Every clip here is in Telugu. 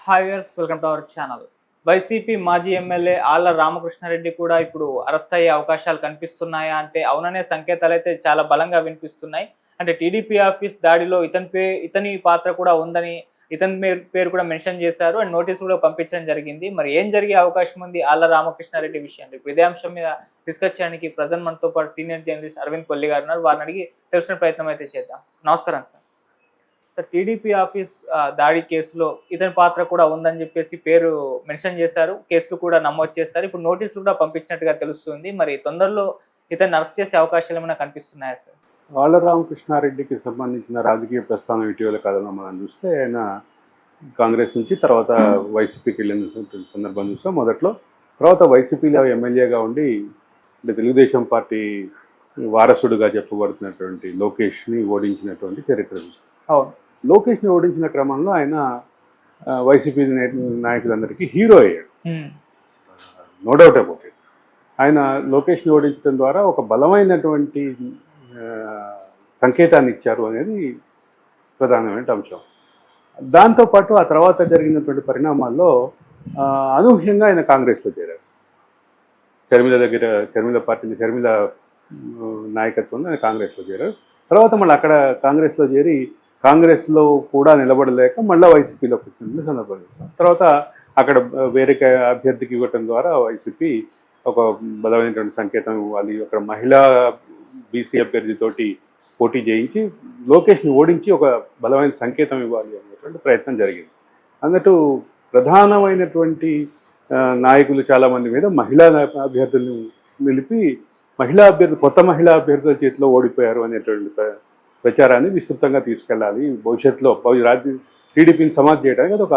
Hi viewers, welcome to our channel. YCP మాజీ ఎమ్మెల్యే ఆళ్ల రామకృష్ణారెడ్డి కూడా ఇప్పుడు అరెస్ట్ అయ్యే అవకాశాలు కనిపిస్తున్నాయా అంటే అవుననే సంకేతాలు అయితే చాలా బలంగా వినిపిస్తున్నాయి. అంటే టీడీపీ ఆఫీస్ దాడిలో ఇతని పాత్ర కూడా ఉందని ఇతని పేరు కూడా మెన్షన్ చేశారు అండ్ నోటీస్ కూడా పంపించడం జరిగింది. మరి ఏం జరిగే అవకాశం ఉంది ఆళ్ల రామకృష్ణారెడ్డి విషయంలో? ఇప్పుడు ఇదే అంశం మీద డిస్కస్ చేయడానికి ప్రజెంట్ మనతో పాటు సీనియర్ జర్నలిస్ట్ అరవింద్ కొల్లి గారు ఉన్నారు. వారిని అడిగి తెలుసుకునే ప్రయత్నం అయితే చేద్దాం. నమస్కారం సార్. సార్, టీడీపీ ఆఫీస్ దాడి కేసులో ఇతని పాత్ర కూడా ఉందని చెప్పేసి పేరు మెన్షన్ చేశారు. కేసులు కూడా నమోదు చేశారు. ఇప్పుడు నోటీసులు కూడా పంపించినట్టుగా తెలుస్తుంది. మరి తొందరలో ఇతన్ని అరెస్ట్ చేసే అవకాశాలు ఏమైనా కనిపిస్తున్నాయా సార్? ఆళ్ల రామకృష్ణారెడ్డికి సంబంధించిన రాజకీయ ప్రస్థానం ఇటీవల కాలంలో మనం చూస్తే ఆయన కాంగ్రెస్ నుంచి తర్వాత వైసీపీకి వెళ్ళిన సందర్భం చూస్తాం. మొదట్లో తర్వాత వైసీపీలో ఎమ్మెల్యేగా ఉండి తెలుగుదేశం పార్టీ వారసుడుగా చెప్పబడుతున్నటువంటి లోకేష్ని ఓడించినటువంటి చరిత్ర చూస్తాం. అవును. లోకేష్ని ఓడించిన క్రమంలో ఆయన వైసీపీ నాయకులందరికీ హీరో అయ్యాడు. No doubt about it. ఆయన లోకేష్ని ఓడించడం ద్వారా ఒక బలమైనటువంటి సంకేతాన్ని ఇచ్చారు అనేది ప్రధానమైన అంశం. దాంతోపాటు ఆ తర్వాత జరిగినటువంటి పరిణామాల్లో అనూహ్యంగా ఆయన కాంగ్రెస్లో చేరారు. షర్మిల నాయకత్వంలో ఆయన కాంగ్రెస్లో చేరారు. తర్వాత మళ్ళీ అక్కడ కాంగ్రెస్లో చేరి కాంగ్రెస్లో కూడా నిలబడలేక మళ్ళీ వైసీపీలోకి వచ్చిన సందర్భం చేస్తాం. తర్వాత అక్కడ వేరే అభ్యర్థికి ఇవ్వటం ద్వారా వైసీపీ ఒక బలమైనటువంటి సంకేతం ఇవ్వాలి, అక్కడ మహిళా బీసీ అభ్యర్థితోటి పోటీ చేయించి లోకేష్ని ఓడించి ఒక బలమైన సంకేతం ఇవ్వాలి అనేటువంటి ప్రయత్నం జరిగింది. అన్నట్టు ప్రధానమైనటువంటి నాయకులు చాలామంది మీద మహిళా అభ్యర్థులను నిలిపి కొత్త మహిళా అభ్యర్థుల చేతిలో ఓడిపోయారు అనేటువంటి ప్రచారాన్ని విస్తృతంగా తీసుకెళ్ళాలి, భవిష్యత్తులో టీడీపీని సమాధి చేయడానికి అది ఒక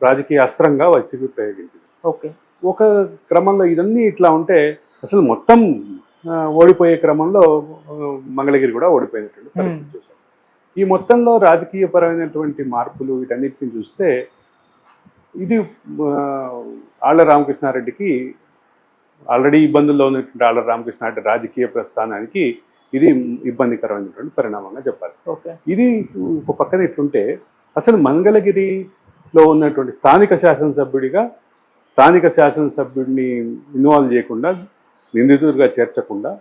రాజకీయ అస్త్రంగా వైసీపీ ప్రయోగించింది. ఒక క్రమంలో ఇవన్నీ ఇట్లా ఉంటే అసలు మొత్తం ఓడిపోయే క్రమంలో మంగళగిరి కూడా ఓడిపోయినటువంటి పరిస్థితి చూసాం. ఈ మొత్తంలో రాజకీయపరమైనటువంటి మార్పులు వీటన్నిటిని చూస్తే ఇది ఆళ్ల రామకృష్ణారెడ్డికి ఆల్రెడీ ఇబ్బందుల్లో ఉన్నటువంటి ఆళ్ల రామకృష్ణారెడ్డి రాజకీయ ప్రస్థానానికి ఇది ఇబ్బందికరమైనటువంటి పరిణామంగా చెప్పాలి. ఇది ఒక పక్కన ఇట్లుంటే అసలు మంగళగిరిలో ఉన్నటువంటి స్థానిక శాసనసభ్యుడిని ఇన్వాల్వ్ చేయకుండా, నిందితుడిగా చేర్చకుండా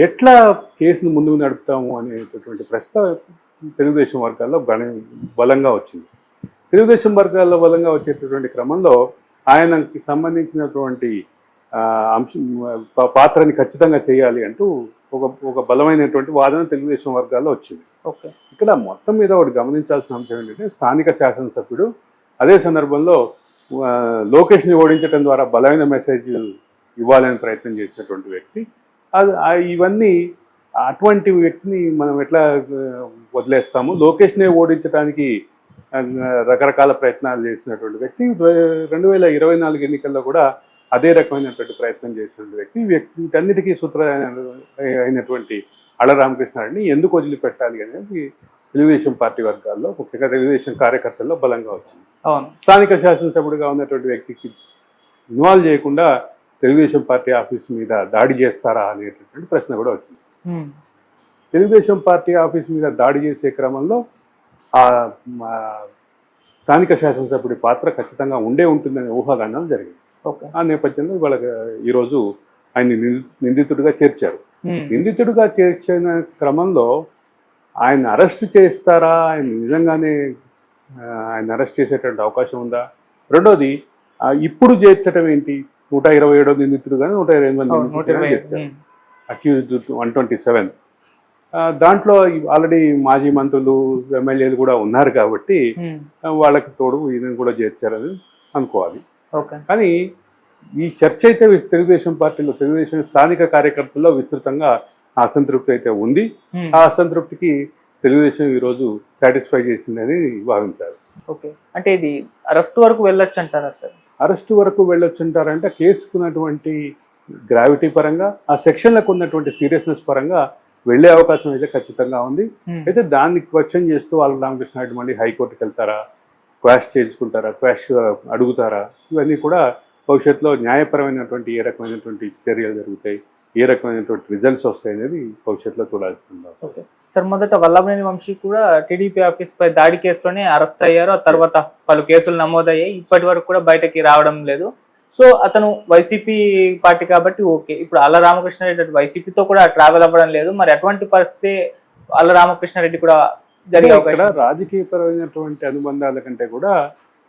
ఎట్లా కేసును ముందుకు నడుపుతాము అనేటటువంటి ప్రశ్న తెలుగుదేశం వర్గాల్లో బలంగా వచ్చింది. తెలుగుదేశం వర్గాల్లో బలంగా వచ్చేటటువంటి క్రమంలో ఆయనకి సంబంధించినటువంటి పాత్రని ఖచ్చితంగా చేయాలి అంటూ ఒక బలమైనటువంటి వాదన తెలుగుదేశం వర్గాల్లో వచ్చింది. ఇక్కడ మొత్తం మీద ఒకటి గమనించాల్సిన అంశం ఏంటంటే స్థానిక శాసనసభ్యుడు అదే సందర్భంలో లోకేష్ని ఓడించడం ద్వారా బలమైన మెసేజ్ ఇవ్వాలని ప్రయత్నం చేసినటువంటి వ్యక్తి. ఇవన్నీ అటువంటి వ్యక్తిని మనం ఎట్లా వదిలేస్తాము? లోకేష్ని ఓడించడానికి రకరకాల ప్రయత్నాలు చేసినటువంటి వ్యక్తి 2024 ఎన్నికల్లో కూడా అదే రకమైనటువంటి ప్రయత్నం చేసినటువంటి వ్యక్తి వీటన్నిటికీ అయినటువంటి ఆళ్ల రామకృష్ణారెడ్డిని ఎందుకు వదిలిపెట్టాలి అనేది తెలుగుదేశం పార్టీ వర్గాల్లో, ముఖ్యంగా తెలుగుదేశం కార్యకర్తల్లో బలంగా వచ్చింది. స్థానిక శాసనసభ్యుడిగా ఉన్నటువంటి వ్యక్తికి ఇన్వాల్వ్ చేయకుండా తెలుగుదేశం పార్టీ ఆఫీస్ మీద దాడి చేస్తారా అనేటటువంటి ప్రశ్న కూడా వచ్చింది. తెలుగుదేశం పార్టీ ఆఫీస్ మీద దాడి చేసే క్రమంలో ఆ స్థానిక శాసనసభ్యుడి పాత్ర ఖచ్చితంగా ఉంటుందనే ఊహాగానాలు జరిగింది. ఆ నేపథ్యంలో వాళ్ళకి ఈరోజు ఆయన నిందితుడిగా చేర్చారు. నిందితుడిగా చేర్చిన క్రమంలో ఆయన అరెస్ట్ చేస్తారా, ఆయన నిజంగానే ఆయన అరెస్ట్ చేసేటువంటి అవకాశం ఉందా? రెండోది, ఇప్పుడు చేర్చడం ఏంటి? 127వ నిందితుడుగానే 128 చేర్చారు, అక్యూజ్డ్ 127. దాంట్లో ఆల్రెడీ మాజీ మంత్రులు, ఎమ్మెల్యేలు కూడా ఉన్నారు కాబట్టి వాళ్ళకి తోడు ఈయన కూడా చేర్చారని అనుకోవాలి. కానీ ఈ చర్చ అయితే తెలుగుదేశం స్థానిక కార్యకర్తల్లో విస్తృతంగా అసంతృప్తి అయితే ఉంది. ఆ అసంతృప్తికి తెలుగుదేశం ఈరోజు సాటిస్ఫై చేసిందని భావించారు. అంటే ఇది అరెస్ట్ వరకు వెళ్ళొచ్చు అంటారా సార్? అరెస్ట్ వరకు వెళ్ళొచ్చు అంటారంటే కేసుకున్నటువంటి గ్రావిటీ పరంగా, ఆ సెక్షన్లకు ఉన్నటువంటి సీరియస్నెస్ పరంగా వెళ్లే అవకాశం అయితే ఖచ్చితంగా ఉంది. అయితే దాన్ని క్వశ్చన్ చేస్తూ ఆళ్ల రామకృష్ణారెడ్డి మళ్ళీ హైకోర్టుకి వెళ్తారా, క్వాష్ చేయించుకుంటారా, క్వాష్ అడుగుతారా, ఇవన్నీ కూడా భవిష్యత్తులో న్యాయపరమైనటువంటి ఏ రకమైనటువంటి చర్యలు జరుగుతాయి, ఏ రకమైనటువంటి రిజల్ట్స్ వస్తాయి అనేది భవిష్యత్తులో చూడాల్సింది. ఓకే సార్, మొదట వల్లభనేని వంశీ కూడా టీడీపీ ఆఫీస్ పై దాడి కేసులోనే అరెస్ట్ అయ్యారు. ఆ తర్వాత పలు కేసులు నమోదయ్యాయి. ఇప్పటి వరకు కూడా బయటకి రావడం లేదు. సో అతను వైసీపీ పార్టీ కాబట్టి ఓకే. ఇప్పుడు ఆళ్ల రామకృష్ణారెడ్డి వైసీపీతో కూడా ట్రావెల్ అవ్వడం లేదు. మరి అటువంటి పరిస్థితి ఆళ్ల రామకృష్ణారెడ్డి కూడా జరిగే ఇక్కడ అవకాశం. రాజకీయపరమైనటువంటి అనుబంధాల కంటే కూడా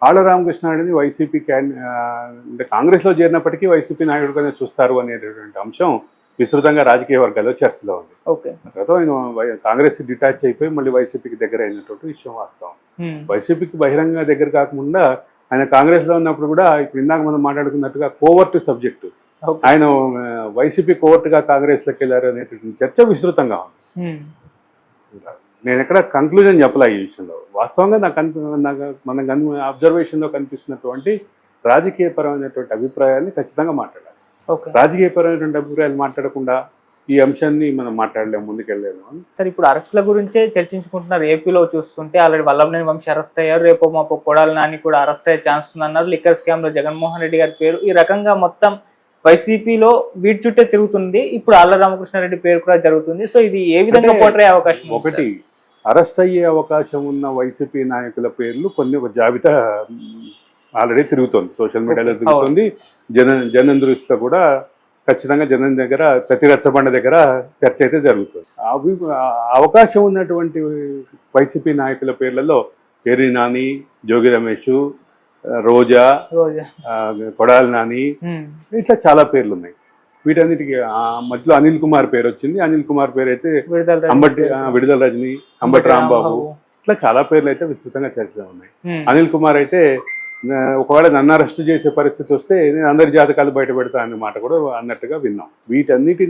ఆళ్ల రామకృష్ణారెడ్డిని వైసీపీ అంటే కాంగ్రెస్లో చేరినప్పటికీ వైసీపీ నాయకుడిగానే చూస్తారు అనేటటువంటి అంశం విస్తృతంగా రాజకీయ వర్గాల్లో చర్చలో ఉంది. ఓకే. తర్వాత ఆయన కాంగ్రెస్ డిటాచ్ అయిపోయి మళ్ళీ వైసీపీకి దగ్గర అయినటువంటి విషయం వాస్తవం. వైసీపీకి బహిరంగ దగ్గర కాకుండా ఆయన కాంగ్రెస్లో ఉన్నప్పుడు కూడా ఇప్పుడు ఇందాక మనం మాట్లాడుకున్నట్టుగా కోవర్ట్ సబ్జెక్టు, ఆయన వైసీపీ కోవర్ట్గా కాంగ్రెస్లోకి వెళ్ళారు అనేటటువంటి చర్చ విస్తృతంగా ఉంది. నేను ఎక్కడ కంక్లూజన్ చెప్పలే ఈ విషయంలో. వాస్తవంగా నాకు మన అబ్జర్వేషన్లో కనిపిస్తున్నటువంటి రాజకీయపరమైనటువంటి అభిప్రాయాన్ని ఖచ్చితంగా మాట్లాడాలి. రాజకీయపరమైనటువంటి అభిప్రాయాలు మాట్లాడకుండా ఈ అంశాన్ని మనం మాట్లాడలేము, ముందుకెళ్ళలేము అని. సార్, ఇప్పుడు అరెస్ట్ల గురించే చర్చించుకుంటున్నారు. ఏపీలో చూస్తుంటే ఆల్రెడీ వల్లభనేని వంశీ అరెస్ట్ అయ్యారు. రేపు మాపు కొడాలి నాని కూడా అరెస్ట్ అయ్యే ఛాన్స్ ఉందన్నారు. లిక్కర్ స్కామ్ లో జగన్మోహన్ రెడ్డి గారి పేరు ఈ రకంగా మొత్తం వైసీపీలో వీటి చుట్టే తిరుగుతుంది. ఇప్పుడు ఆళ్ల రామకృష్ణారెడ్డి పేరు కూడా జరుగుతుంది. సో ఇది ఏ విధంగా పోట్రే అవకాశం? ఒకటి, అరెస్ట్ అయ్యే అవకాశం ఉన్న వైసీపీ నాయకుల పేర్లు ఒక జాబితా ఆల్రెడీ తిరుగుతుంది, సోషల్ మీడియాలో తిరుగుతుంది. జనం దృష్టిలో కూడా ఖచ్చితంగా జనం దగ్గర ప్రతి రచ్చబండ దగ్గర చర్చ అయితే జరుగుతుంది. అవకాశం ఉన్నటువంటి వైసీపీ నాయకుల పేర్లలో పేర్ని నాని, జోగి రమేష్, రోజా, కొడాలి నాని, ఇట్లా చాలా పేర్లు ఉన్నాయి. వీటన్నిటికీ మధ్యలో అనిల్ కుమార్ పేరు వచ్చింది. అనిల్ కుమార్ పేరు అయితే విడుదల రజని, అంబటి రాంబాబు, ఇట్లా చాలా పేర్లు అయితే విస్తృతంగా చర్చలో ఉన్నాయి. అనిల్ కుమార్ అయితే ఒకవేళ నన్ను అరెస్ట్ చేసే పరిస్థితి వస్తే నేను అందరి జాతకాలు బయట పెడతా అనే మాట కూడా అన్నట్టుగా విన్నాం. వీటన్నిటి